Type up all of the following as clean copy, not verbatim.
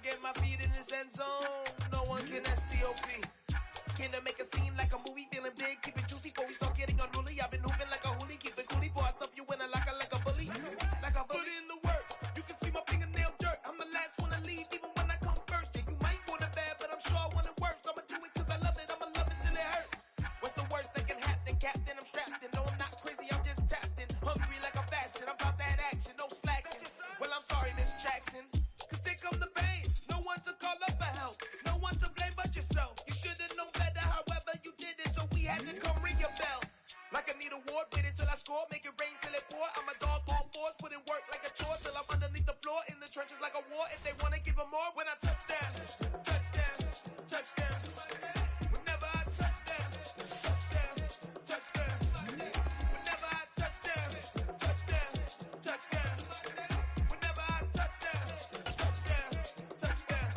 get my feet in this end zone, no one can STOP. Can I make a scene like a movie, feeling big, keep it juicy before we start getting unruly. I've been hooping like a hoolie, keep it coolie before I stuff you in a locker like a bully. Like a bully. Put in the work, you can see my fingernail dirt. I'm the last one to leave, even when I come first. Yeah, you might want it bad, but I'm sure I want it worse. I'ma do it cause I love it, I'ma love it till it hurts. What's the worst that can happen, Captain? I'm strapped in, no I'm not crazy, I'm just tapped in. Hungry like I'm fasting, I'm about that action, no slacking. Well, I'm sorry, Miss Jackson, cause here come the pain. No one to call up for help, no one to blame but yourself. You should've known better, however you did it, so we had to come ring your bell. Like I need a ward, wait until I score, make it rain till it pour. I'm a dog on fours, put in work like a chore till I'm underneath the floor, in the trenches like a war. If they wanna give them more, when I touch down, touchdown, touchdown. Whenever I touch down, touchdown, touchdown. Whenever I touch down, touchdown, touchdown. Whenever I touch down, touchdown, touchdown.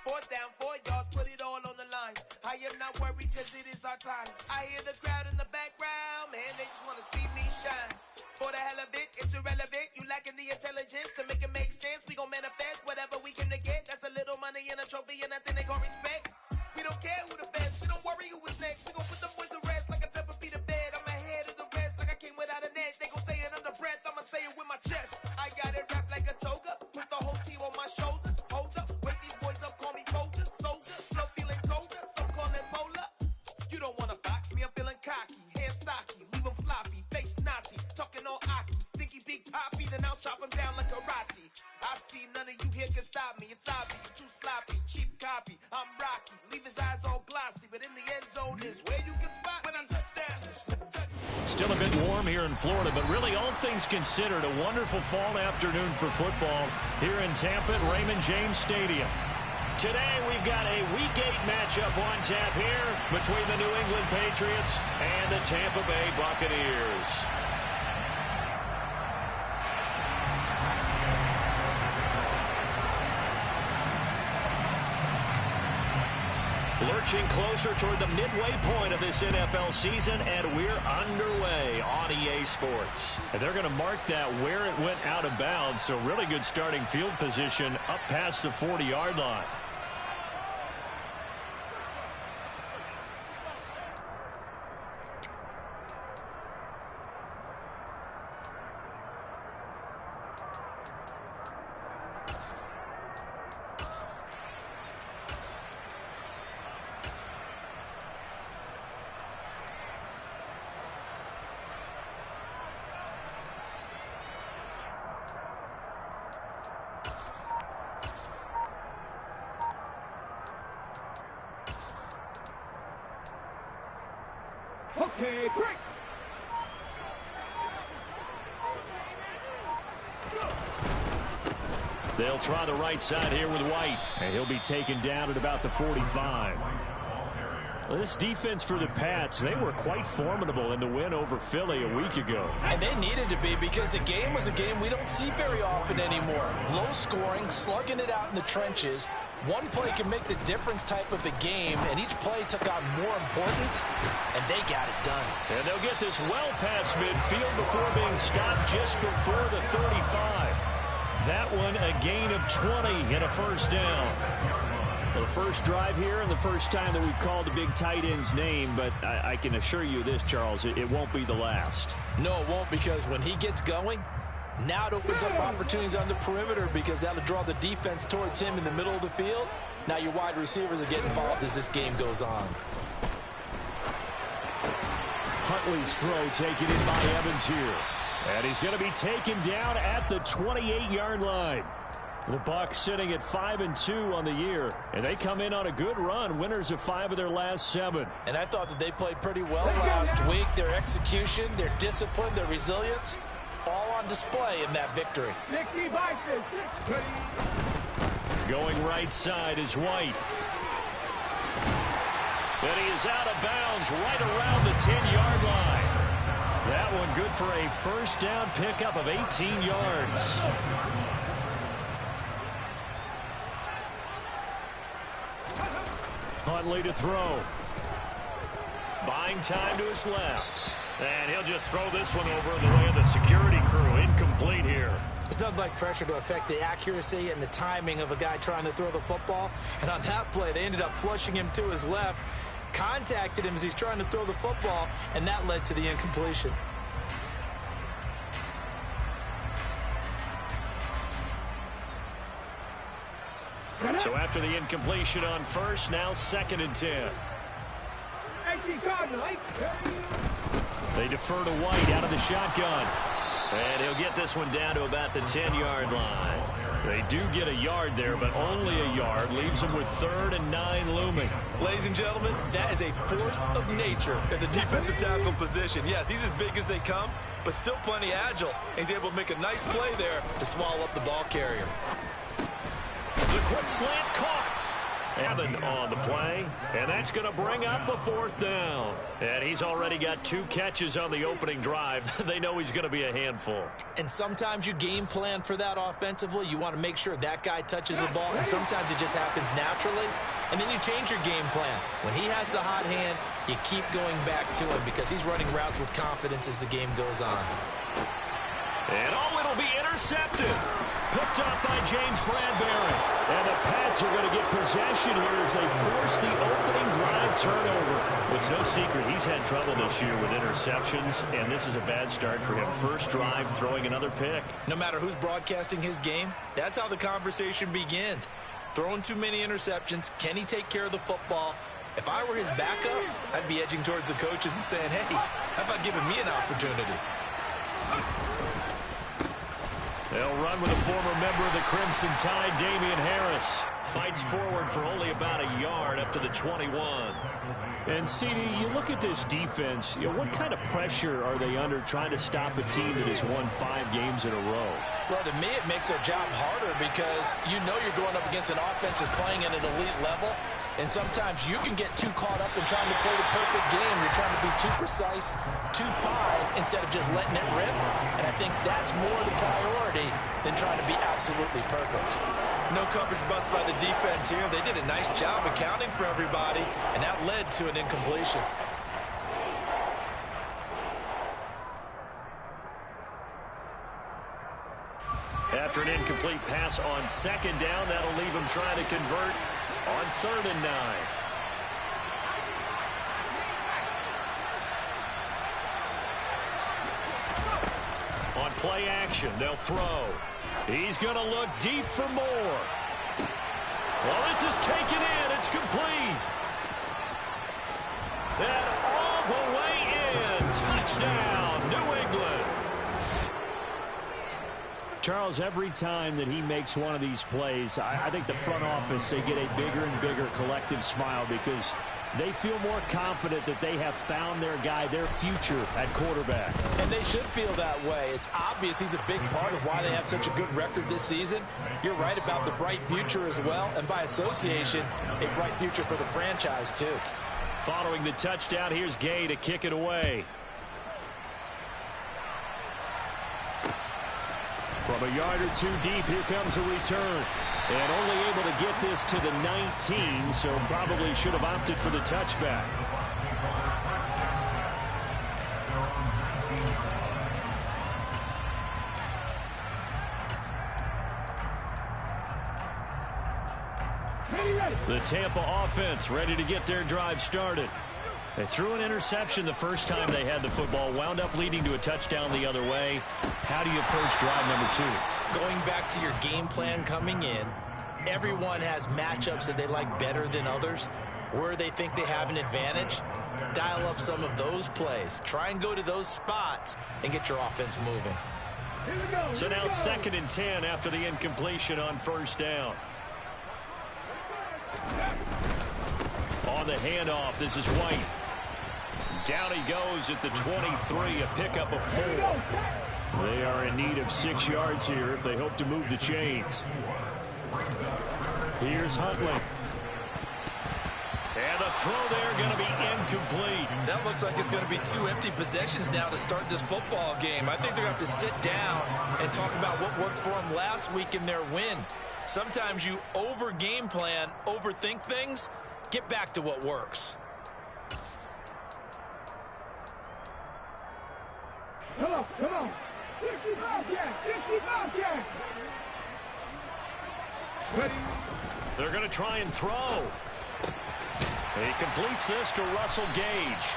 4th down, 4 yards, put it all on the line. I am not worried cause it is our time. I hear the crowd in the background, man, they just wanna see me shine. For the hell of it, it's irrelevant. You lacking the intelligence to make it make sense. We gon' manifest whatever we came to get. That's a little money and a trophy and nothing they gon' respect. We don't care who the best, we don't worry who is next. We gon' put the boys to rest like a 10 feet of bed. I'm ahead of the rest like I came without a net. They gon' say it under breath, I'ma say it with my chest. I got it wrapped like a toga, put the whole team on my shoulders. Hold up, wake these boys up, call me soldiers. Soldier, flow feeling colder, some call it polar. You don't wanna box me, I'm feeling cocky. Hair stocky, leave him floppy, face naughty. Talking all aki, think he big poppy, then I'll chop him down like karate. I see none of you here can stop me. It's obvious, you too sloppy, cheap copy. I'm Rocky, leave his eyes all glossy, but in the end zone is where you can spot when I touch down. Still a bit warm here in Florida, but really all things considered, a wonderful fall afternoon for football here in Tampa at Raymond James Stadium. Today we've got a Week 8 matchup on tap here between the New England Patriots and the Tampa Bay Buccaneers. Lurching closer toward the midway point of this NFL season, and we're underway on EA Sports. And they're going to mark that where it went out of bounds, so really good starting field position up past the 40-yard line. Okay, break. They'll try the right side here with White, and he'll be taken down at about the 45. Well, this defense for the Pats, they were quite formidable in the win over Philly a week ago. And they needed to be, because the game was a game we don't see very often anymore. Low scoring, slugging it out in the trenches. One play can make the difference type of a game, and each play took on more importance, and they got it done. And they'll get this well past midfield before being stopped just before the 35. That one a gain of 20 and a first down. The first drive here and the first time that we've called the big tight end's name, but I can assure you this, Charles, it won't be the last. No, it won't, because when he gets going, now it opens up opportunities on the perimeter, because that'll draw the defense towards him in the middle of the field. Now your wide receivers will get involved as this game goes on. Huntley's throw taken in by Evans here. And he's going to be taken down at the 28-yard line. The Bucs sitting at 5-2 on the year, and they come in on a good run, winners of 5 of their last 7. And I thought that they played pretty well last week. Their execution, their discipline, their resilience, all on display in that victory. Going right side is White. And he is out of bounds right around the 10-yard line. That one good for a first down pickup of 18 yards. Huntley to throw. Buying time to his left. And he'll just throw this one over the way of the security crew. Incomplete here. It's nothing like pressure to affect the accuracy and the timing of a guy trying to throw the football. And on that play, they ended up flushing him to his left, contacted him as he's trying to throw the football, and that led to the incompletion. So after the incompletion on first, now 2nd and 10. They defer to White out of the shotgun. And he'll get this one down to about the 10-yard line. They do get a yard there, but only a yard. Leaves them with 3rd and 9 looming. Ladies and gentlemen, that is a force of nature at the defensive tackle position. Yes, he's as big as they come, but still plenty agile. He's able to make a nice play there to swallow up the ball carrier. The quick slant caught. Evan on the play, and that's going to bring up a 4th down. And he's already got 2 catches on the opening drive. They know he's going to be a handful. And sometimes you game plan for that offensively. You want to make sure that guy touches the ball, and sometimes it just happens naturally. And then you change your game plan. When he has the hot hand, you keep going back to him because he's running routes with confidence as the game goes on. And it'll be intercepted. Picked up by James Bradbury. And the Pats are going to get possession here as they force the opening drive turnover. It's no secret he's had trouble this year with interceptions, and this is a bad start for him. First drive, throwing another pick. No matter who's broadcasting his game, that's how the conversation begins. Throwing too many interceptions. Can he take care of the football? If I were his backup, I'd be edging towards the coaches and saying, hey, how about giving me an opportunity? They'll run with a former member of the Crimson Tide, Damian Harris. Fights forward for only about a yard up to the 21. And, CD, you look at this defense, what kind of pressure are they under trying to stop a team that has won 5 games in a row? Well, to me, it makes their job harder because you know you're going up against an offense that's playing at an elite level. And sometimes you can get too caught up in trying to play the perfect game. You're trying to be too precise, too fine, instead of just letting it rip. And I think that's more the priority than trying to be absolutely perfect. No coverage bust by the defense here. They did a nice job accounting for everybody, and that led to an incompletion. After an incomplete pass on 2nd down, that'll leave him trying to convert on 3rd and 9. On play action, they'll throw. He's going to look deep for more. Well, this is taken in. It's complete. And all the way in. Touchdown, New England. Charles, every time that he makes one of these plays, I think the front office, they get a bigger and bigger collective smile because they feel more confident that they have found their guy, their future at quarterback. And they should feel that way. It's obvious he's a big part of why they have such a good record this season. You're right about the bright future as well, and by association, a bright future for the franchise too. Following the touchdown, here's Gay to kick it away. From a yard or 2 deep, here comes a return. And only able to get this to the 19, so probably should have opted for the touchback. The Tampa offense ready to get their drive started. They threw an interception the first time they had the football, wound up leading to a touchdown the other way. How do you approach drive number 2? Going back to your game plan coming in, everyone has matchups that they like better than others. Where they think they have an advantage, dial up some of those plays. Try and go to those spots and get your offense moving. So now 2nd and 10 after the incompletion on 1st down. On the handoff, this is White. Down he goes at the 23, a pickup of 4. They are in need of 6 yards here if they hope to move the chains. Here's Huntley. And the throw there going to be incomplete. That looks like it's going to be 2 empty possessions now to start this football game. I think they're going to have to sit down and talk about what worked for them last week in their win. Sometimes you over-game plan, overthink things. Get back to what works. Come on. They're going to try and throw. He completes this to Russell Gage.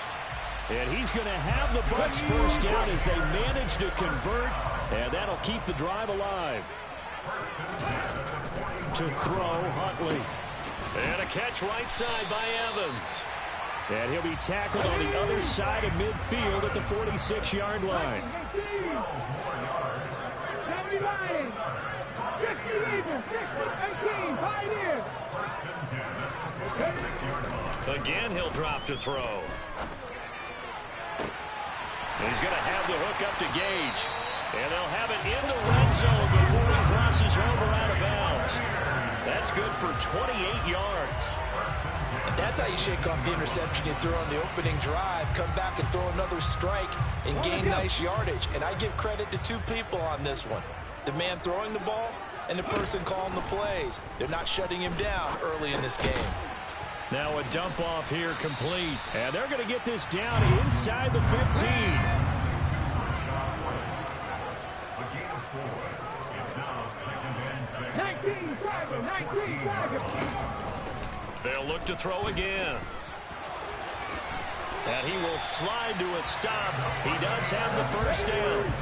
And he's going to have the Bucs first down as they manage to convert. And that'll keep the drive alive. To throw, Huntley. And a catch right side by Evans. And he'll be tackled on the other side of midfield at the 46-yard line. Again, he'll drop to throw. He's going to have the hook up to Gage. And they'll have it in the red zone before he crosses over out of bounds. That's good for 28 yards. And that's how you shake off the interception you threw on the opening drive, come back and throw another strike and gain nice yardage. And I give credit to two people on this one. The man throwing the ball and the person calling the plays. They're not shutting him down early in this game. Now a dump off here complete. And they're going to get this down inside the 15. They'll look to throw again. And he will slide to a stop. He does have the first down.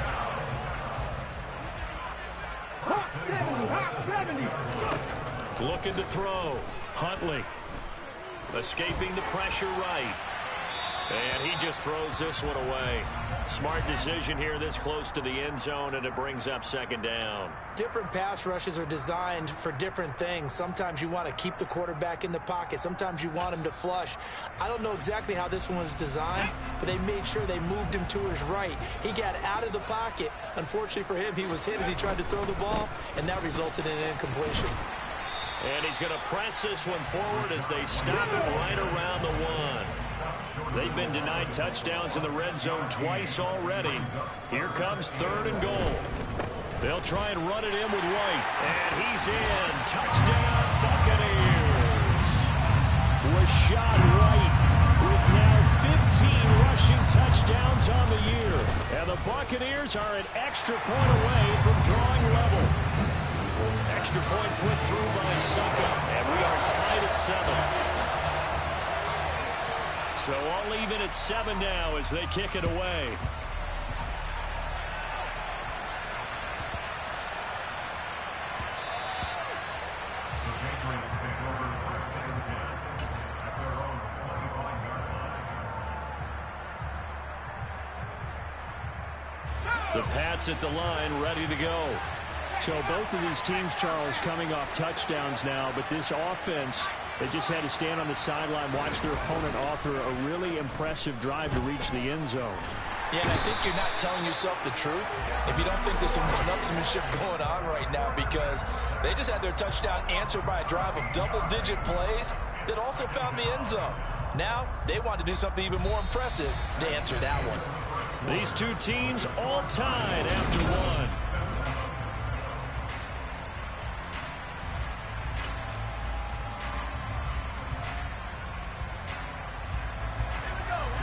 Looking to throw. Huntley. Escaping the pressure right. And he just throws this one away. Smart decision here this close to the end zone, and it brings up second down. Different pass rushes are designed for different things. Sometimes you want to keep the quarterback in the pocket. Sometimes you want him to flush. I don't know exactly how this one was designed, but they made sure they moved him to his right. He got out of the pocket. Unfortunately for him, he was hit as he tried to throw the ball, and that resulted in an incompletion. And he's going to press this one forward as they stop him right around the one. They've been denied touchdowns in the red zone twice already. Here comes 3rd and goal. They'll try and run it in with White. And he's in. Touchdown, Buccaneers. Rashad White with now 15 rushing touchdowns on the year. And the Buccaneers are an extra point away from drawing level. Extra point put through by Saka. And we are tied at 7. So all even at 7 now as they kick it away. The Pats at the line, ready to go. So both of these teams, Charles, coming off touchdowns now, but this offense, they just had to stand on the sideline, watch their opponent author a really impressive drive to reach the end zone. Yeah, and I think you're not telling yourself the truth if you don't think there's some one-upsmanship going on right now, because they just had their touchdown answered by a drive of double-digit plays that also found the end zone. Now they want to do something even more impressive to answer that one. These two teams all tied after one.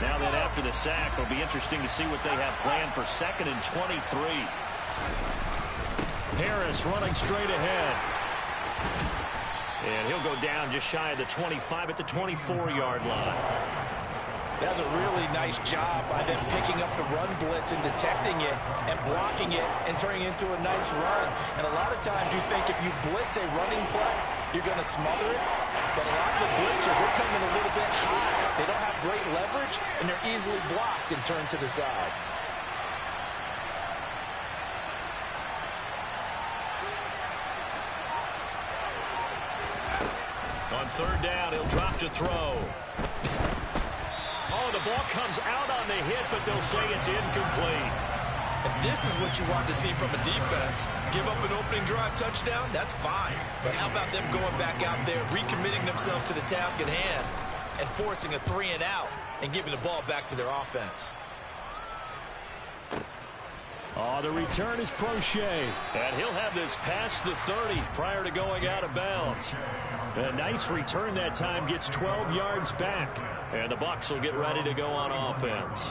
Now that after the sack, it'll be interesting to see what they have planned for 2nd and 23. Harris running straight ahead. And he'll go down just shy of the 25 at the 24-yard line. That's a really nice job by them picking up the run blitz and detecting it and blocking it and turning it into a nice run. And a lot of times you think if you blitz a running play, you're going to smother it. But a lot of the blitzers, they come in a little bit high. They don't have great leverage, and they're easily blocked and turned to the side. On 3rd down, he'll drop to throw. Oh, the ball comes out on the hit, but they'll say it's incomplete. And this is what you want to see from a defense. Give up an opening drive touchdown, that's fine. But how about them going back out there, recommitting themselves to the task at hand, and forcing a 3-and-out and giving the ball back to their offense? Oh, the return is Prochet. And he'll have this past the 30 prior to going out of bounds. A nice return that time, gets 12 yards back. And the Bucs will get ready to go on offense.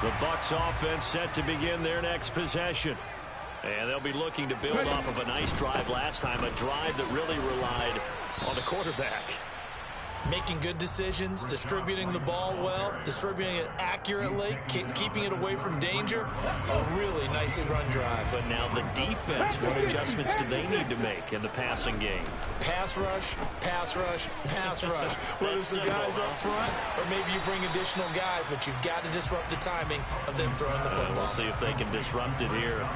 The Bucs offense set to begin their next possession. And they'll be looking to build off of a nice drive last time, a drive that really relied on the quarterback. Making good decisions, distributing the ball well, distributing it accurately, keeping it away from danger. A really nicely run drive. But now the defense, what adjustments do they need to make in the passing game? Pass rush, pass rush, pass rush. Whether it's the guys up front or maybe you bring additional guys, but you've got to disrupt the timing of them throwing the football. We'll see if they can disrupt it here.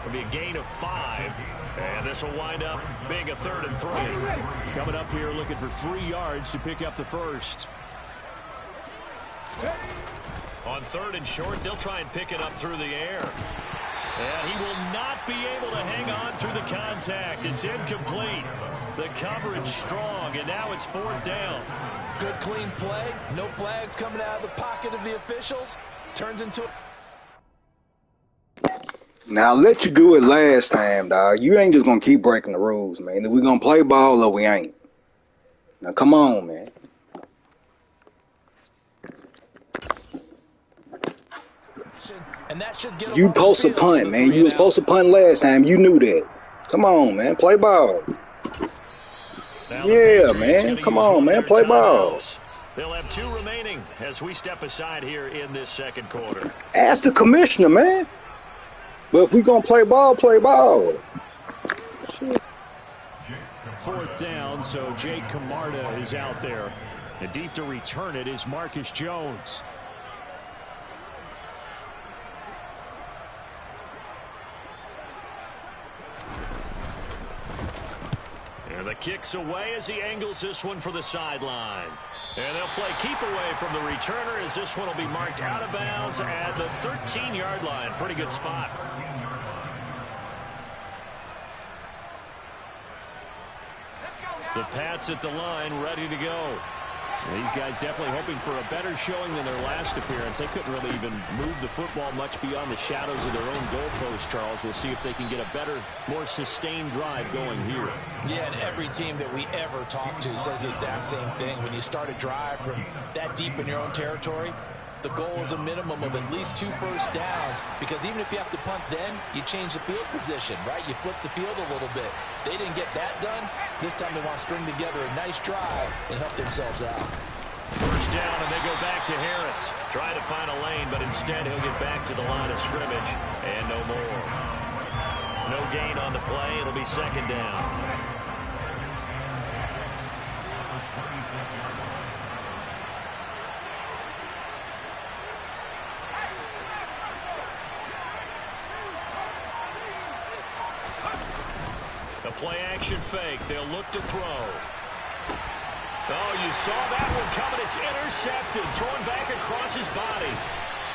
It'll be a gain of 5. And this will wind up being a 3rd and 3. Coming up here looking for 3 yards to pick up the first. On 3rd and short, they'll try and pick it up through the air. And he will not be able to hang on through the contact. It's incomplete. The coverage strong, and now it's 4th down. Good clean play. No flags coming out of the pocket of the officials. Turns into a... Now, I'll let you do it last time, dog. You ain't just going to keep breaking the rules, man. Either we going to play ball or we ain't. Now, come on, man. And that should get you supposed to punt, man. You were supposed to punt last time. You knew that. Come on, man. Play ball. Yeah, man. Come on, man. Play ball. They'll have 2 remaining as we step aside here in this second quarter. Ask the commissioner, man. But if we going to play ball, play ball. 4th down, so Jake Camarda is out there. And deep to return it is Marcus Jones. And the kick's away as he angles this one for the sideline. And they'll play keep away from the returner as this one will be marked out of bounds at the 13-yard line. Pretty good spot. The Pats at the line, ready to go. These guys definitely hoping for a better showing than their last appearance. They couldn't really even move the football much beyond the shadows of their own goalpost, Charles. We'll see if they can get a better, more sustained drive going here. Yeah, and every team that we ever talk to says the exact same thing. When you start a drive from that deep in your own territory, the goal is a minimum of at least 2 first downs, because even if you have to punt then, you change the field position, right? You flip the field a little bit. They didn't get that done. This time they want to string together a nice drive and help themselves out. 1st down, and they go back to Harris. Trying to find a lane, but instead he'll get back to the line of scrimmage, and no more. No gain on the play. It'll be 2nd down. Play action fake. They'll look to throw. Oh, you saw that one coming. It's intercepted. Thrown back across his body.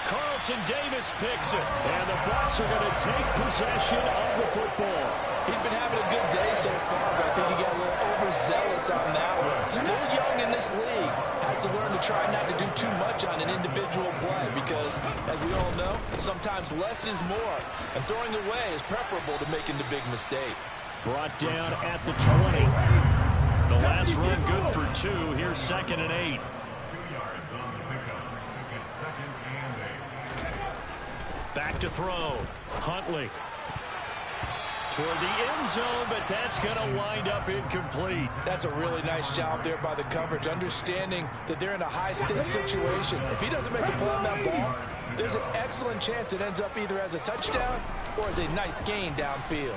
Carlton Davis picks it. And the Bucs are going to take possession of the football. He's been having a good day so far, but I think he got a little overzealous on that one. Still young in this league. Has to learn to try not to do too much on an individual play because, as we all know, sometimes less is more. And throwing away is preferable to making the big mistake. Brought down at the 20. The last run good for 2. Here's 2nd and 8. Back to throw. Huntley. Toward the end zone, but that's going to wind up incomplete. That's a really nice job there by the coverage, understanding that they're in a high-stakes situation. If he doesn't make a play on that ball, there's an excellent chance it ends up either as a touchdown or as a nice gain downfield.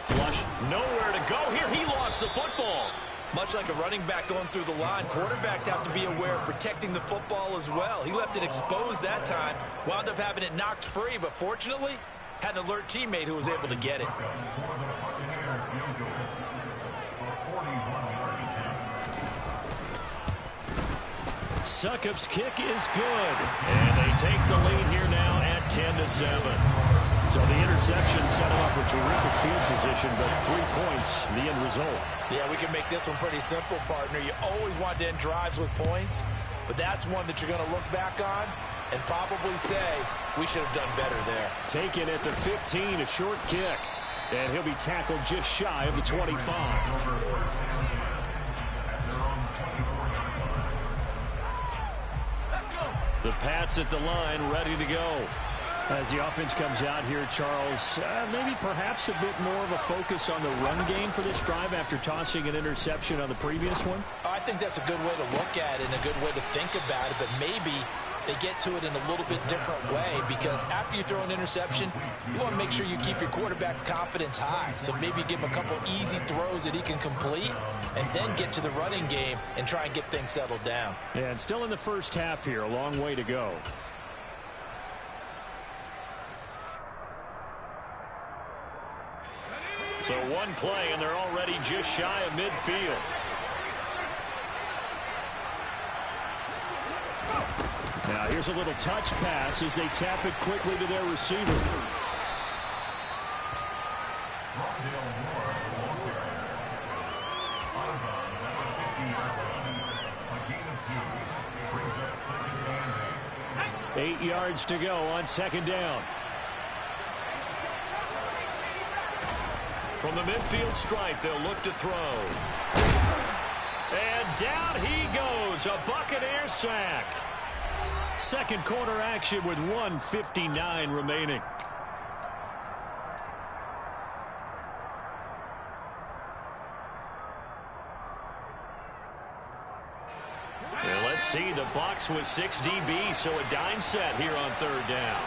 Flush, nowhere to go here. He lost the football. Much like a running back going through the line, quarterbacks have to be aware of protecting the football as well. He left it exposed that time, wound up having it knocked free, but fortunately, had an alert teammate who was able to get it. Succop's kick is good, and they take the lead here now at 10-7. So the interception set him up with terrific field position, but 3 points, the end result. Yeah, we can make this one pretty simple, partner. You always want to end drives with points, but that's one that you're going to look back on and probably say, we should have done better there. Taken at the 15, a short kick, and he'll be tackled just shy of the 25. The Pats at the line, ready to go. As the offense comes out here, Charles, maybe perhaps a bit more of a focus on the run game for this drive after tossing an interception on the previous one? I think that's a good way to look at it and a good way to think about it, but maybe they get to it in a little bit different way, because after you throw an interception, you want to make sure you keep your quarterback's confidence high. So maybe give him a couple easy throws that he can complete and then get to the running game and try and get things settled down. Yeah, and still in the first half here, a long way to go. So one play, and they're already just shy of midfield. Now here's a little touch pass as they tap it quickly to their receiver. Eight yards to go on second down. From the midfield stripe, they'll look to throw. And down he goes, a Buccaneer sack. Second quarter action with 1:59 remaining. And let's see, the Bucs with 6 DBs, so a dime set here on third down.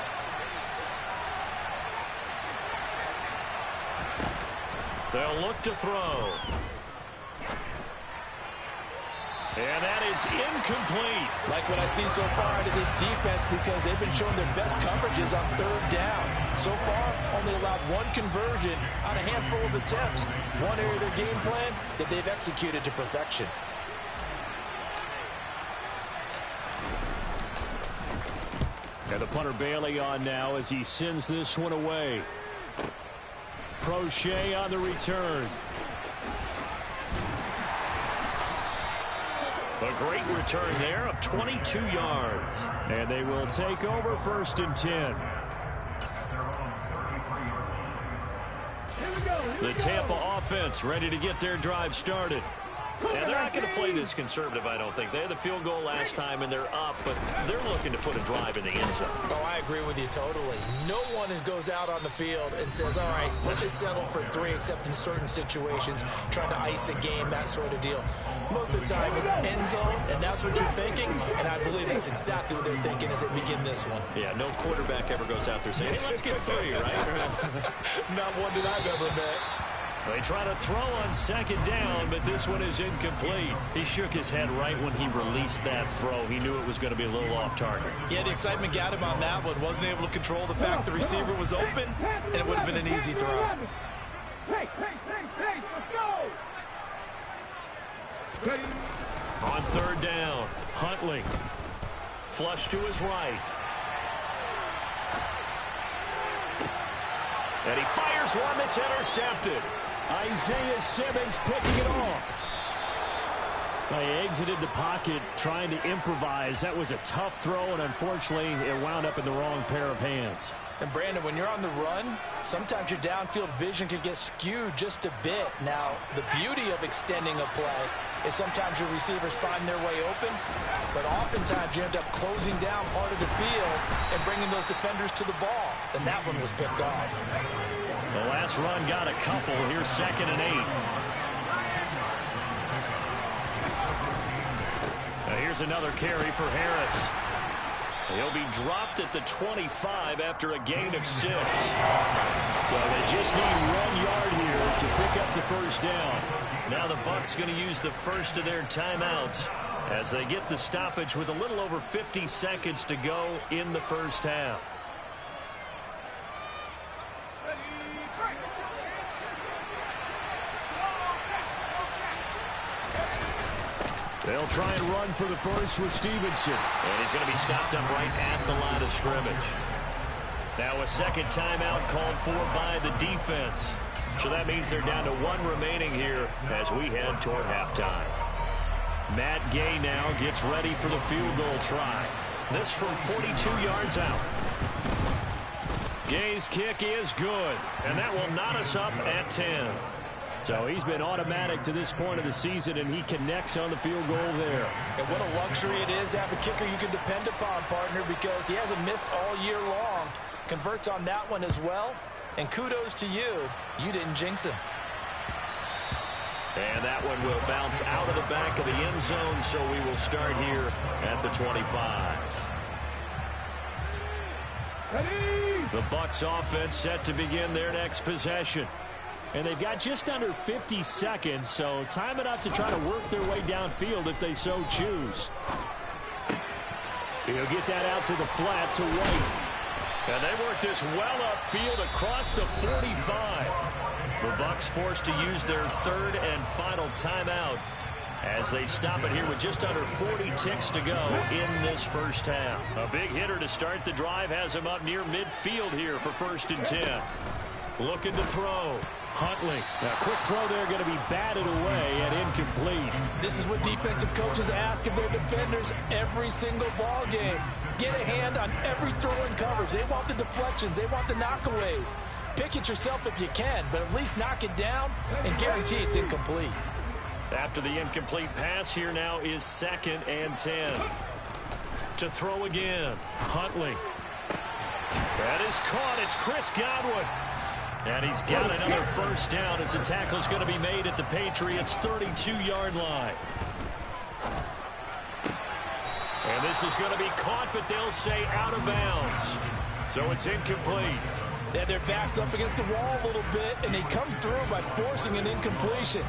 They'll look to throw. And that is incomplete. Like what I see so far out of this defense, because they've been showing their best coverages on third down. So far, only allowed one conversion on a handful of attempts. One area of their game plan that they've executed to perfection. And the punter Bailey on now as he sends this one away. Prochet on the return. A great return there of 22 yards. And they will take over first and 10. The Tampa offense ready to get their drive started. Now, they're not going to play this conservative, I don't think. They had the field goal last time, and they're up, but they're looking to put a drive in the end zone. Oh, I agree with you totally. No one goes out on the field and says, all right, let's just settle for 3, except in certain situations, trying to ice a game, that sort of deal. Most of the time, it's end zone, and that's what you're thinking, and I believe that's exactly what they're thinking as they begin this one. Yeah, no quarterback ever goes out there saying, hey, let's get 3, right? Not one that I've ever met. They try to throw on second down, but this one is incomplete. He shook his head right when he released that throw. He knew it was going to be a little off target. Yeah, the excitement got him on that one. Wasn't able to control the fact the receiver was open, and it would have been an easy throw. Hey, let's go! On third down, Huntley. Flush to his right. And he fires one that's intercepted. Isaiah Simmons picking it off. They exited the pocket trying to improvise. That was a tough throw, and unfortunately, it wound up in the wrong pair of hands. And Brandon, when you're on the run, sometimes your downfield vision can get skewed just a bit. Now, the beauty of extending a play is sometimes your receivers find their way open, but oftentimes you end up closing down part of the field and bringing those defenders to the ball. And that one was picked off. The last run got a couple. Here's 2nd and 8. Now here's another carry for Harris. He'll be dropped at the 25 after a gain of 6. So they just need 1 yard here to pick up the first down. Now the Bucs going to use the first of their timeouts as they get the stoppage with a little over 50 seconds to go in the first half. They'll try and run for the first with Stevenson. And he's going to be stopped up right at the line of scrimmage. Now a second timeout called for by the defense. So that means they're down to 1 remaining here as we head toward halftime. Matt Gay now gets ready for the field goal try. This from 42 yards out. Gay's kick is good, and that will knot us up at 10. So he's been automatic to this point of the season, and he connects on the field goal there. And what a luxury it is to have a kicker you can depend upon, partner, because he hasn't missed all year long. Converts on that one as well. And kudos to you. You didn't jinx him. And that one will bounce out of the back of the end zone, so we will start here at the 25. The Bucs offense set to begin their next possession. And they've got just under 50 seconds, so time enough to try to work their way downfield if they so choose. He'll get that out to the flat to White. And they work this well upfield across the 45. The Bucs forced to use their third and final timeout as they stop it here with just under 40 ticks to go in this first half. A big hitter to start the drive has him up near midfield here for 1st and 10. Looking to throw. Huntley. A quick throw there going to be batted away and incomplete. This is what defensive coaches ask of their defenders every single ball game. Get a hand on every throw and coverage. They want the deflections. They want the knockaways. Pick it yourself if you can, but at least knock it down and guarantee it's incomplete. After the incomplete pass, here now is 2nd and 10. To throw again. Huntley. That is caught. It's Chris Godwin. And he's got another first down as the tackle's going to be made at the Patriots' 32-yard line. And this is going to be caught, but they'll say out of bounds. So it's incomplete. They had their backs up against the wall a little bit, and they come through by forcing an incompletion.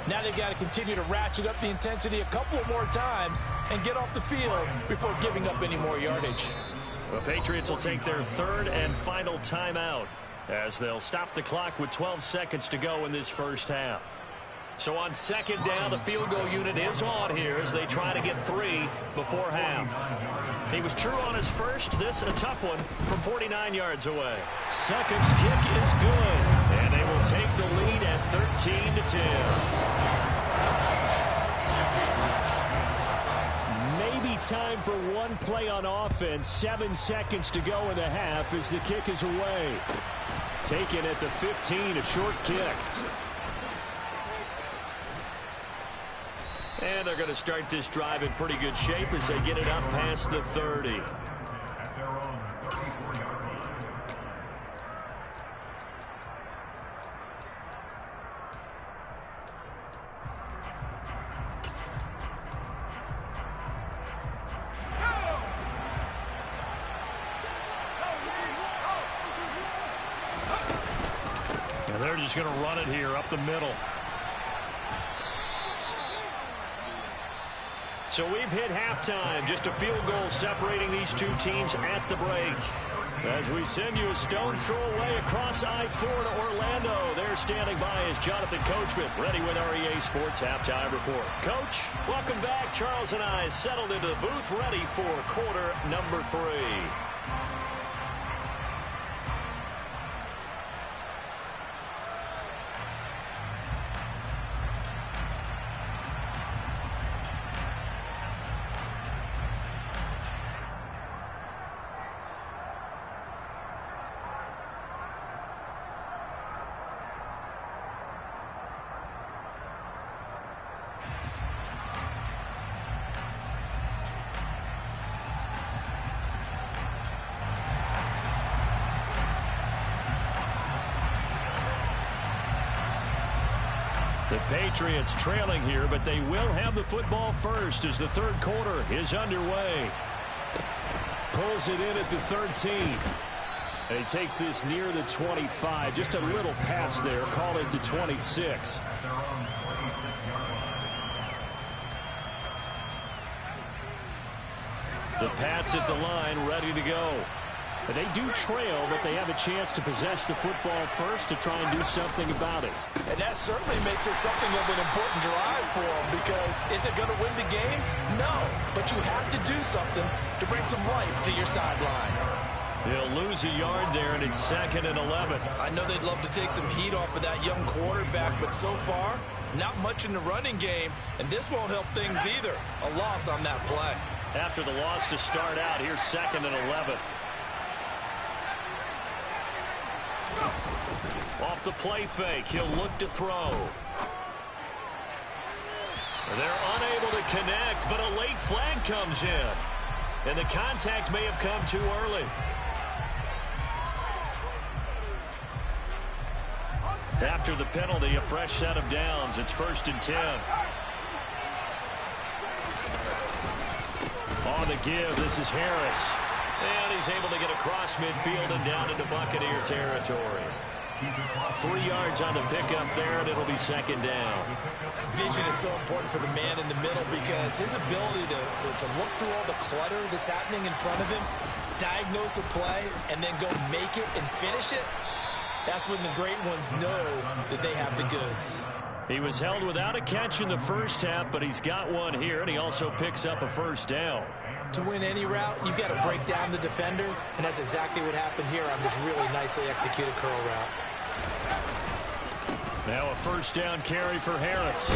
Now they've got to continue to ratchet up the intensity a couple of more times and get off the field before giving up any more yardage. The Patriots will take their third and final timeout as they'll stop the clock with 12 seconds to go in this first half. So on 2nd down, the field goal unit is on here as they try to get 3 before half. He was true on his first. This a tough one from 49 yards away. Suckups kick is good, and they will take the lead at 13-10. Maybe time for one play on offense. 7 seconds to go in the half as the kick is away. Taken at the 15, a short kick. And they're going to start this drive in pretty good shape as they get it up past the 30. And they're just going to run it here up the middle. So we've hit halftime. Just a field goal separating these two teams at the break. As we send you a stone's throw away across I-4 to Orlando. There standing by is Jonathan Coachman, ready with our EA Sports Halftime Report. Coach, welcome back. Charles and I settled into the booth, ready for quarter number 3. The Patriots trailing here, but they will have the football first as the third quarter is underway. Pulls it in at the 13. And he takes this near the 25. Just a little pass there. Call it the 26. The Pats at the line, ready to go. But they do trail, but they have a chance to possess the football first to try and do something about it. And that certainly makes it something of an important drive for them, because is it going to win the game? No, but you have to do something to bring some life to your sideline. They'll lose a yard there, and it's 2nd and 11. I know they'd love to take some heat off of that young quarterback, but so far, not much in the running game, and this won't help things either. A loss on that play. After the loss to start out, here's 2nd and 11. Off the play fake, he'll look to throw. They're unable to connect, but a late flag comes in. And the contact may have come too early. After the penalty, a fresh set of downs. It's 1st and 10. On the give, this is Harris. And he's able to get across midfield and down into Buccaneer territory. 3 yards on the pickup there, and it'll be 2nd down. Vision is so important for the man in the middle because his ability to look through all the clutter that's happening in front of him, diagnose a play, and then go make it and finish it, that's when the great ones know that they have the goods. He was held without a catch in the first half, but he's got one here, and he also picks up a 1st down. To win any route, you've got to break down the defender, and that's exactly what happened here on this really nicely executed curl route. Now a 1st down carry for Harris.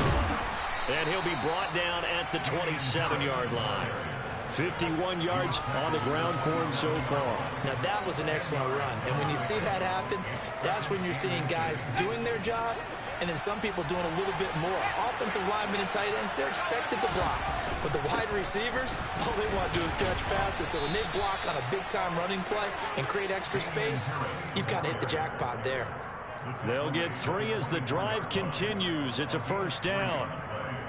And he'll be brought down at the 27-yard line. 51 yards on the ground for him so far. Now that was an excellent run. And when you see that happen, that's when you're seeing guys doing their job and then some people doing a little bit more. Offensive linemen and tight ends, they're expected to block. But the wide receivers, all they want to do is catch passes. So when they block on a big-time running play and create extra space, you've got to hit the jackpot there. They'll get 3 as the drive continues. It's a 1st down.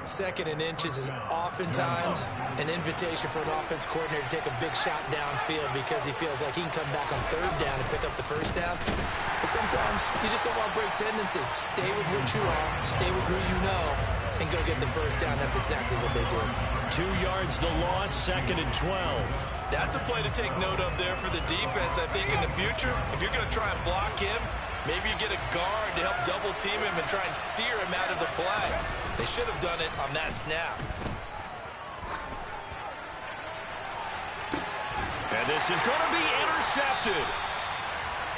2nd and inches is oftentimes an invitation for an offense coordinator to take a big shot downfield because he feels like he can come back on 3rd down and pick up the 1st down. But sometimes you just don't want to break tendency. Stay with what you are, stay with who you know, and go get the 1st down. That's exactly what they did. 2 yards the loss, 2nd and 12. That's a play to take note of there for the defense. I think in the future, if you're going to try and block him, maybe you get a guard to help double team him and try and steer him out of the play. They should have done it on that snap. And this is going to be intercepted.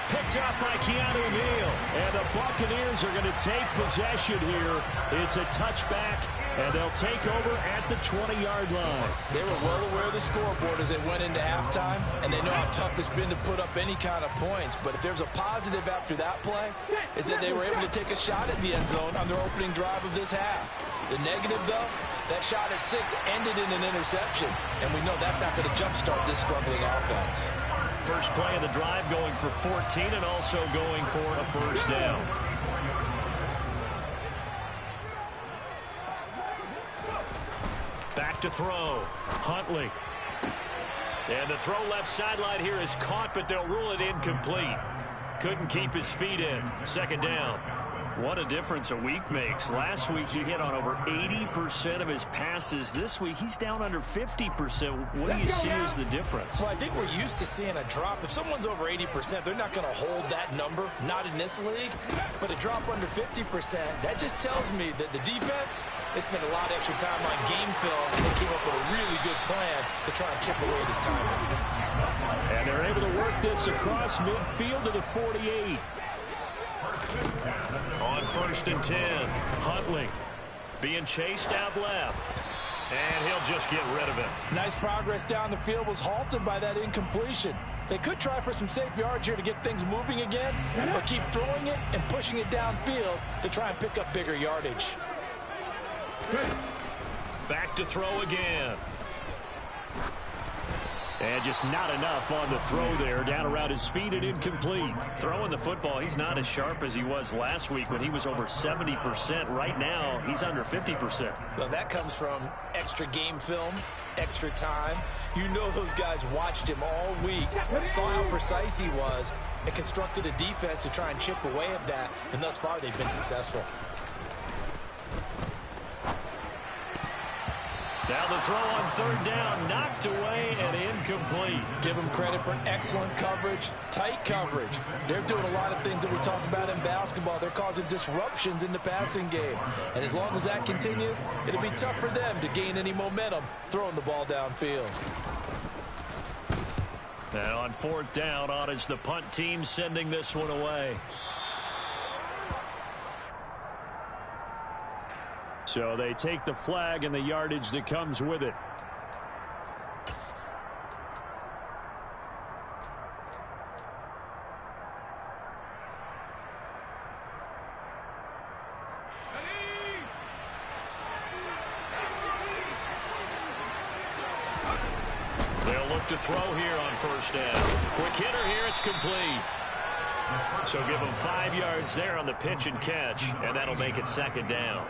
Picked up by Keanu Neal. And the Buccaneers are going to take possession here. It's a touchback, and they'll take over at the 20-yard line. They were well aware of the scoreboard as they went into halftime, and they know how tough it's been to put up any kind of points. But if there's a positive after that play, is that they were able to take a shot at the end zone on their opening drive of this half. The negative, though, that shot at 6 ended in an interception, and we know that's not going to jumpstart this struggling offense. First play of the drive going for 14 and also going for a 1st down. Back to throw. Huntley. And the throw left sideline here is caught, but they'll rule it incomplete. Couldn't keep his feet in. 2nd down. What a difference a week makes. Last week he hit on over 80% of his passes. This week he's down under 50%. What do you see as the difference? Well, I think we're used to seeing a drop. If someone's over 80%, they're not going to hold that number, not in this league. But a drop under 50%, that just tells me that the defense, they spent a lot of extra time on game film, and they came up with a really good plan to try and chip away this time. And they're able to work this across midfield to the 48. On 1st and 10, Huntley being chased out left. And he'll just get rid of it. Nice progress down the field, was halted by that incompletion. They could try for some safe yards here to get things moving again, or keep throwing it and pushing it downfield to try and pick up bigger yardage. Back to throw again. And just not enough on the throw there. Down around his feet and incomplete. Throwing the football, he's not as sharp as he was last week when he was over 70%. Right now, he's under 50%. Well, that comes from extra game film, extra time. You know those guys watched him all week, saw how precise he was, and constructed a defense to try and chip away at that. And thus far, they've been successful. Now the throw on 3rd down, knocked away and incomplete. Give them credit for excellent coverage, tight coverage. They're doing a lot of things that we talk about in basketball. They're causing disruptions in the passing game. And as long as that continues, it'll be tough for them to gain any momentum throwing the ball downfield. And on 4th down, on is the punt team sending this one away. So they take the flag and the yardage that comes with it. They'll look to throw here on first down. Quick hitter here, it's complete. So give them 5 yards there on the pitch and catch, and that'll make it second down.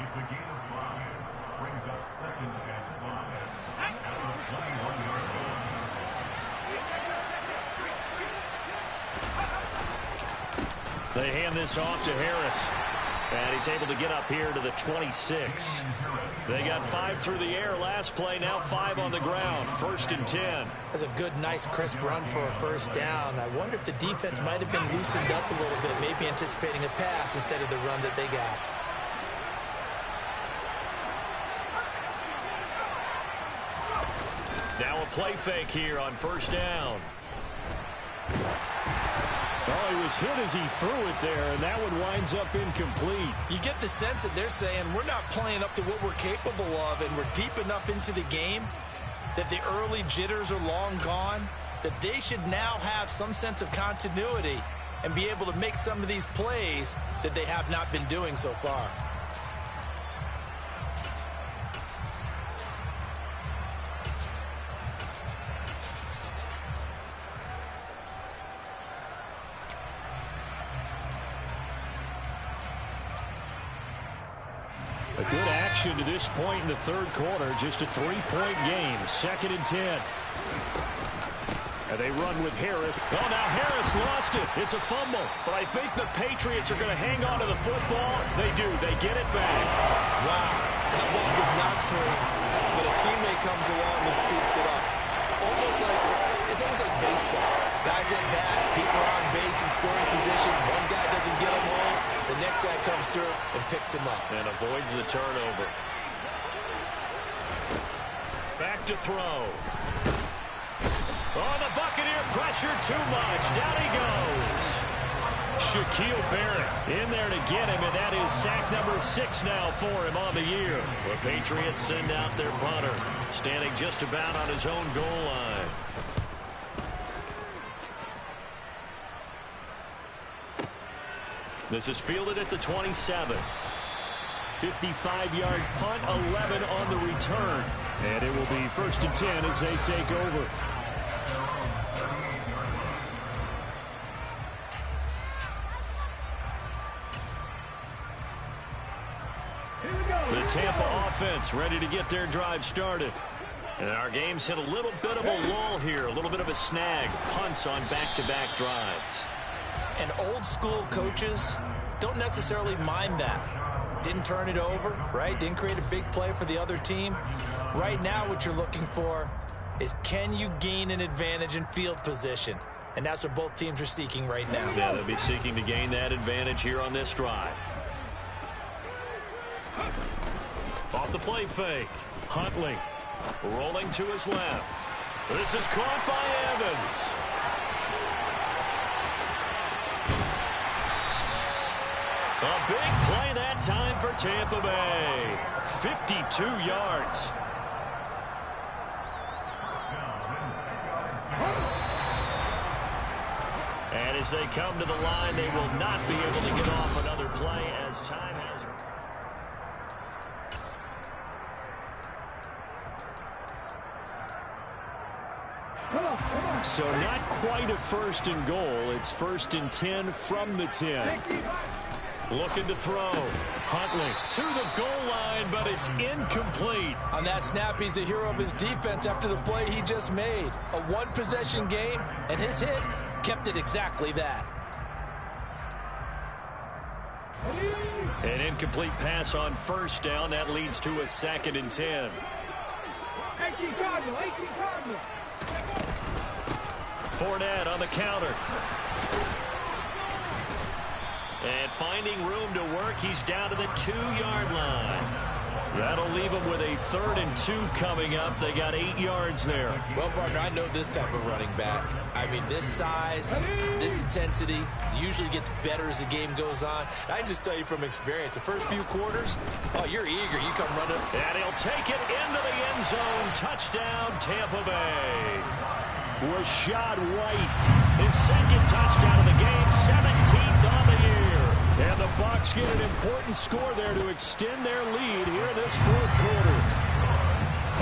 It's a gain of 5. Brings up second and 5. After the 21-yard line. They hand this off to Harris. And he's able to get up here to the 26. They got 5 through the air last play, now 5 on the ground. 1st and 10. That's a good, nice, crisp run for a first down. I wonder if the defense might have been loosened up a little bit, maybe anticipating a pass instead of the run that they got. Now a play fake here on first down. Oh, he was hit as he threw it there, and that one winds up incomplete. You get the sense that they're saying we're not playing up to what we're capable of, and we're deep enough into the game that the early jitters are long gone, that they should now have some sense of continuity and be able to make some of these plays that they have not been doing so far. A good action to this point in the third quarter. Just a 3-point game. 2nd and 10. And they run with Harris. Oh, now Harris lost it. It's a fumble. But I think the Patriots are going to hang on to the football. They do. They get it back. Wow. That ball was not free. But a teammate comes along and scoops it up. It's almost like baseball. Guys at bat, people are on base in scoring position. One guy doesn't get them home. The next guy comes through and picks him up. And avoids the turnover. Back to throw. Oh, the Buccaneer pressure too much. Down he goes. Shaquille Barrett in there to get him, and that is sack number 6 now for him on the year. The Patriots send out their punter, standing just about on his own goal line. This is fielded at the 27. 55-yard punt, 11 on the return. And it will be 1st and 10 as they take over. The Tampa offense ready to get their drive started. And our game's hit a little bit of a lull here, a little bit of a snag. Punts on back-to-back drives. And old-school coaches don't necessarily mind that. Didn't turn it over, right? Didn't create a big play for the other team. Right now what you're looking for is, can you gain an advantage in field position? And that's what both teams are seeking right now. Yeah, they'll be seeking to gain that advantage here on this drive. Off the play fake. Huntley rolling to his left. This is caught by Evans. A big play that time for Tampa Bay. 52 yards. And as they come to the line, they will not be able to get off another play as time has... So not quite a 1st and goal. It's 1st and 10 from the 10. Looking to throw. Huntley to the goal line, but it's incomplete. On that snap, he's the hero of his defense after the play he just made. A one-possession game, and his hit kept it exactly that. An incomplete pass on 1st down. That leads to a 2nd and 10. Fournette on the counter. And finding room to work, he's down to the 2-yard line. That'll leave him with a 3rd and 2 coming up. They got 8 yards there. Well, partner, I know this type of running back. I mean, this size, this intensity usually gets better as the game goes on. I just tell you from experience, the first few quarters, oh, you're eager. You come running. And he'll take it into the end zone. Touchdown, Tampa Bay. Rashad White, his 2nd touchdown of the game, 17th on the year. And the Bucs get an important score there to extend their lead here in this 4th quarter.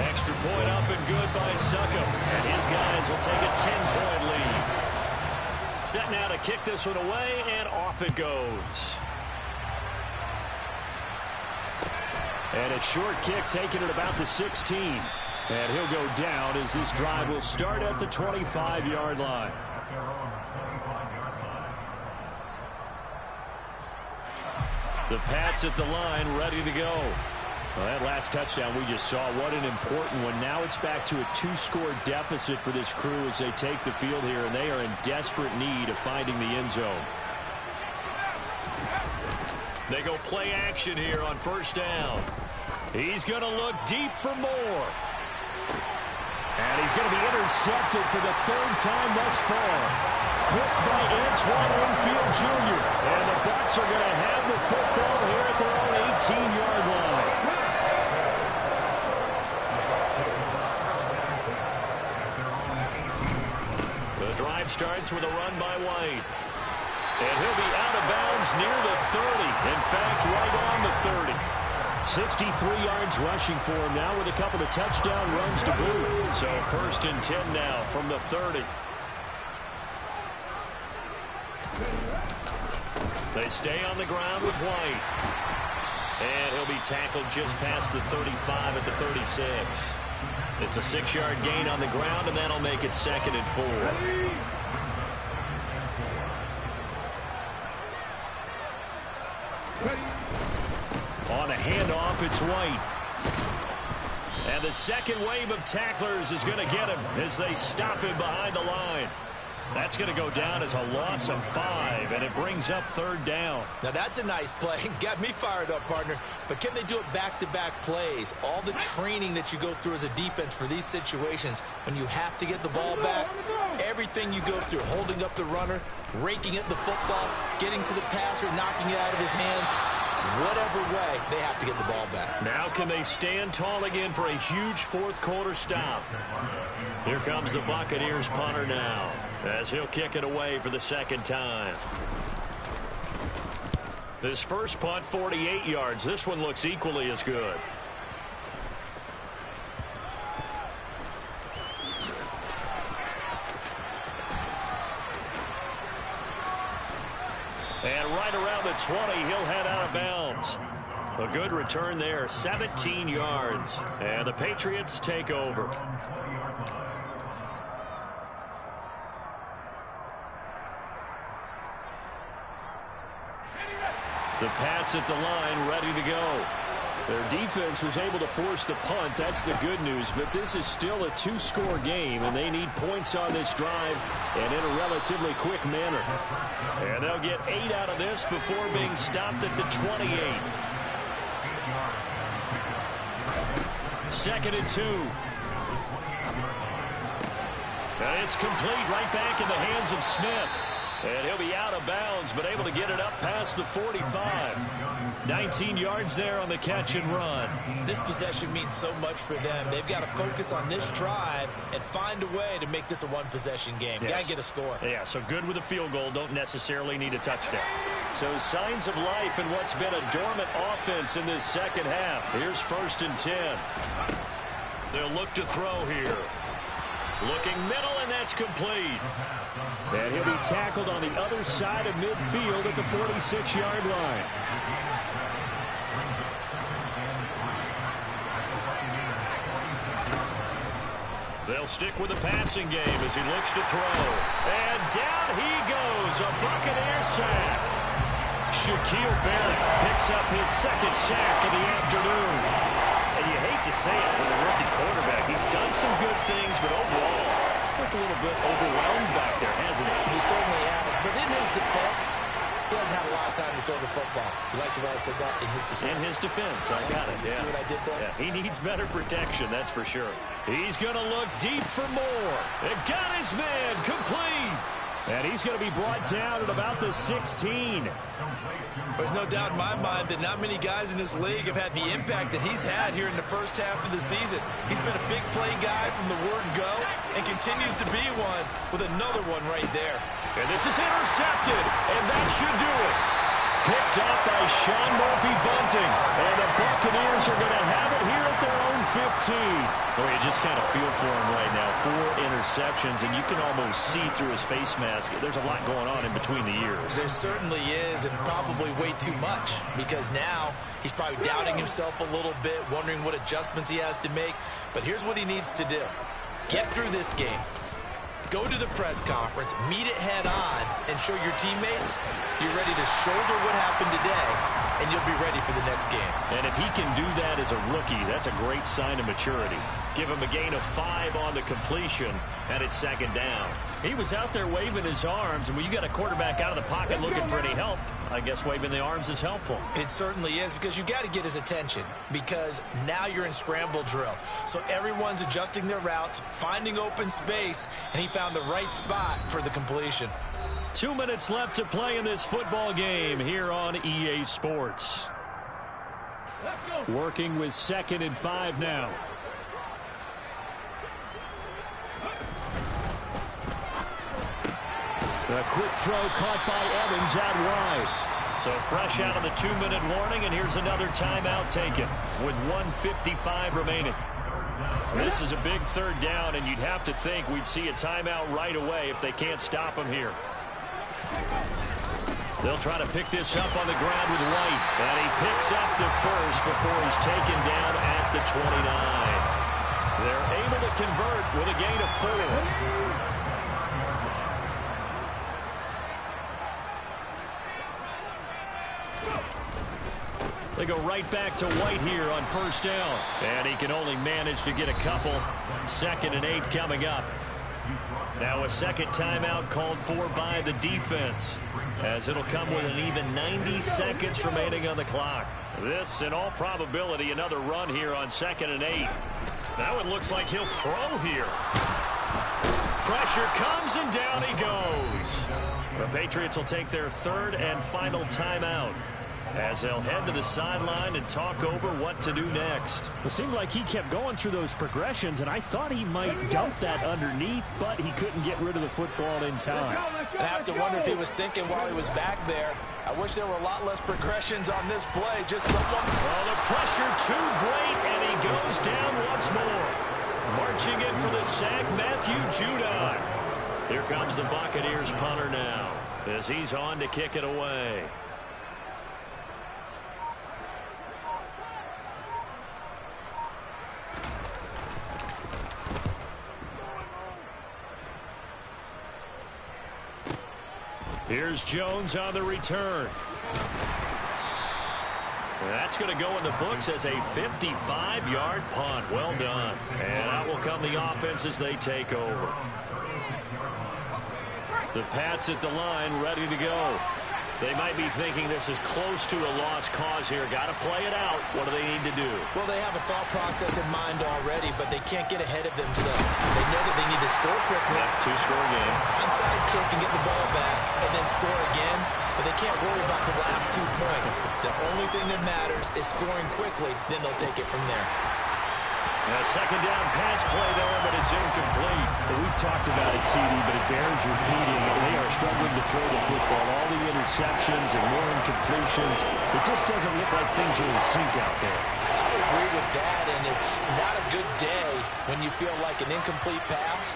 Extra point up and good by Suckup. And his guys will take a 10-point lead. Set now to kick this one away, and off it goes. And a short kick taken at about the 16. And he'll go down as this drive will start at the 25-yard line. The Pats at the line, ready to go. Well, that last touchdown we just saw, what an important one. Now it's back to a 2-score deficit for this crew as they take the field here, and they are in desperate need of finding the end zone. They go play action here on first down. He's going to look deep for more. And he's going to be intercepted for the 3rd time thus far. Picked by Antoine Winfield Jr. And the Bucs are going to have the football here at their own 18-yard line. The drive starts with a run by White. And he'll be out of bounds near the 30. In fact, right on the 30. 63 yards rushing for him now with a couple of touchdown runs to boot. So 1st and 10 now from the 30. They stay on the ground with White. And he'll be tackled just past the 35 at the 36. It's a 6-yard gain on the ground, and that'll make it 2nd and 4. On a handoff, it's White. And the second wave of tacklers is going to get him as they stop him behind the line. That's going to go down as a loss of 5, and it brings up 3rd down. Now, that's a nice play. Got me fired up, partner. But can they do it back-to-back plays? All the training that you go through as a defense for these situations, when you have to get the ball back, everything you go through, holding up the runner, raking at the football, getting to the passer, knocking it out of his hands, whatever way, they have to get the ball back. Now can they stand tall again for a huge 4th-quarter stop? Here comes the Buccaneers punter now, as he'll kick it away for the 2nd time. This first punt, 48 yards. This one looks equally as good. And right around the 20, he'll head out of bounds. A good return there, 17 yards. And the Patriots take over. The Pats at the line, ready to go. Their defense was able to force the punt. That's the good news. But this is still a 2-score game, and they need points on this drive and in a relatively quick manner. And they'll get 8 out of this before being stopped at the 28. 2nd and 2. And it's complete right back in the hands of Smith. And he'll be out of bounds, but able to get it up past the 45. 19 yards there on the catch and run. This possession means so much for them. They've got to focus on this drive and find a way to make this a 1-possession game. Yes. Got to get a score. Yeah, so good with a field goal. Don't necessarily need a touchdown. So signs of life in what's been a dormant offense in this second half. Here's 1st and 10. They'll look to throw here. Looking middle, and that's complete. And he'll be tackled on the other side of midfield at the 46-yard line. They'll stick with the passing game as he looks to throw. And down he goes, a Buccaneer sack. Shaquille Barrett picks up his 2nd sack of the afternoon. And you hate to say it with a rookie quarterback. He's done some good things, but overall, looked a little bit overwhelmed back there, hasn't he? He certainly has. But in his defense, he hasn't had a lot of time to throw the football. You like the way I said that? In his defense. In his defense. I got it. You see what I did there? Yeah, he needs better protection, that's for sure. He's going to look deep for more. And got his man complete. And he's going to be brought down at about the 16. There's no doubt in my mind that not many guys in this league have had the impact that he's had here in the first half of the season. He's been a big play guy from the word go and continues to be one with another one right there. And this is intercepted, and that should do it. Picked up by Sean Murphy-Bunting. And the Buccaneers are going to have it here at their own 15. Boy, you just kind of feel for him right now. 4 interceptions, and you can almost see through his face mask. There's a lot going on in between the ears. There certainly is, and probably way too much, because now he's probably doubting himself a little bit, wondering what adjustments he has to make. But here's what he needs to do. Get through this game. Go to the press conference, meet it head on, and show your teammates you're ready to shoulder what happened today, and you'll be ready for the next game. And if he can do that as a rookie, that's a great sign of maturity. Give him a gain of 5 on the completion, and it's 2nd down. He was out there waving his arms, and when you got a quarterback out of the pocket looking for any help, I guess waving the arms is helpful. It certainly is, because you got to get his attention, because now you're in scramble drill. So everyone's adjusting their routes, finding open space, and he found the right spot for the completion. 2 minutes left to play in this football game here on EA Sports. Working with 2nd and 5 now. A quick throw caught by Evans out wide. So fresh out of the 2-minute warning, and here's another timeout taken with 1:55 remaining. This is a big 3rd down, and you'd have to think we'd see a timeout right away if they can't stop him here. They'll try to pick this up on the ground with White, and he picks up the first before he's taken down at the 29. They're able to convert with a gain of 4. They go right back to White here on 1st down. And he can only manage to get a couple. 2nd and 8 coming up. Now a 2nd timeout called for by the defense, as it'll come with an even 90 seconds remaining on the clock. This, in all probability, another run here on 2nd and 8. That one looks like he'll throw here. Pressure comes, and down he goes. The Patriots will take their 3rd and final timeout, as they'll head to the sideline and talk over what to do next. It seemed like he kept going through those progressions, and I thought he might dump that underneath, but he couldn't get rid of the football in time. I have to wonder if he was thinking while he was back there, I wish there were a lot less progressions on this play. Just someone. Well, the pressure too great, and he goes down once more. Marching in for the sack, Matthew Judon. Here comes the Buccaneers punter now, as he's on to kick it away. Here's Jones on the return. That's going to go in the books as a 55-yard punt. Well done. And out will come the offense as they take over. The Pats at the line, ready to go. They might be thinking this is close to a lost cause here. Got to play it out. What do they need to do? Well, they have a thought process in mind already, but they can't get ahead of themselves. They know that they need to score quickly. Yep, 2-score game. Onside kick and get the ball back, and then score again. But they can't worry about the last 2 points. The only thing that matters is scoring quickly. Then they'll take it from there. A 2nd down pass play there, but it's incomplete. We've talked about it, CD, but it bears repeating. They are struggling to throw the football. All the interceptions and more incompletions. It just doesn't look like things are in sync out there. I would agree with that, and it's not a good day when you feel like an incomplete pass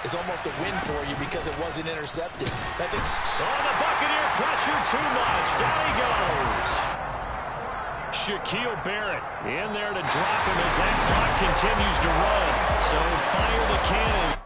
is almost a win for you because it wasn't intercepted. I think the Buccaneer pressure too much. Down he goes. Shaquille Barrett in there to drop him as that clock continues to run. So fire the cannon.